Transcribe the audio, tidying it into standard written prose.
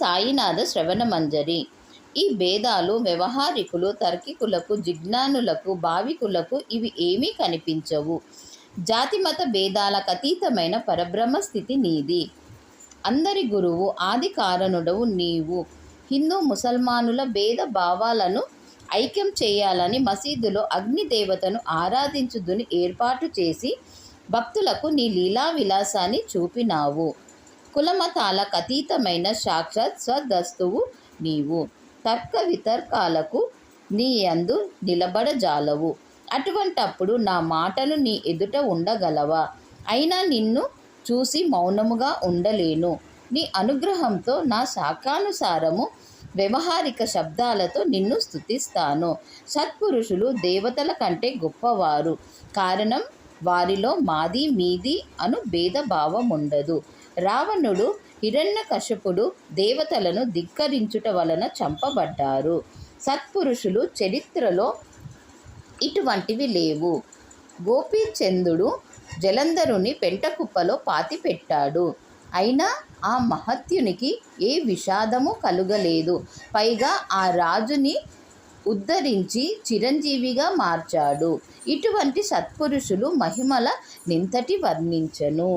సాయినాథ శ్రవణమంజరి. ఈ భేదాలు వ్యవహారికులు, తర్కికులకు, జిజ్ఞానులకు, భావికులకు ఇవి ఏమీ కనిపించవు. జాతిమత భేదాలకు అతీతమైన పరబ్రహ్మ స్థితి నీది. అందరి గురువు, ఆది కారణుడవు నీవు. హిందూ ముసల్మానుల భేద భావాలను ఐక్యం చేయాలని మసీదులో అగ్నిదేవతను ఆరాధించుదుని ఏర్పాటు చేసి భక్తులకు నీ లీలా విలాసాన్ని చూపినావు. కులమతాలకు అతీతమైన సాక్షాత్ స్వదస్తువు నీవు. తర్క వితర్కాలకు నీ యందు నిలబడజాలవు. అటువంటప్పుడు నా మాటలు నీ ఎదుట ఉండగలవా? అయినా నిన్ను చూసి మౌనముగా ఉండలేను. నీ అనుగ్రహంతో నా శాఖానుసారము వ్యవహారిక శబ్దాలతో నిన్ను స్తుతిస్తాను. సత్పురుషులు దేవతల కంటే గొప్పవారు. కారణం వారిలో మాది మీది అను భేదభావం ఉండదు. రావణుడు, హిరణ్యకశపుడు దేవతలను ధిక్కరించుట వలన చంపబడ్డారు. సత్పురుషులు చరిత్రలో ఇటువంటివి లేవు. గోపీచందుడు జలంధరుని పెంటకుప్పలో పాతిపెట్టాడు. అయినా ఆ మహత్యునికి ఏ విషాదము కలుగలేదు. పైగా ఆ రాజుని ఉద్ధరించి చిరంజీవిగా మార్చాడు. ఇటువంటి సత్పురుషులు మహిమల నింతటి వర్ణించను.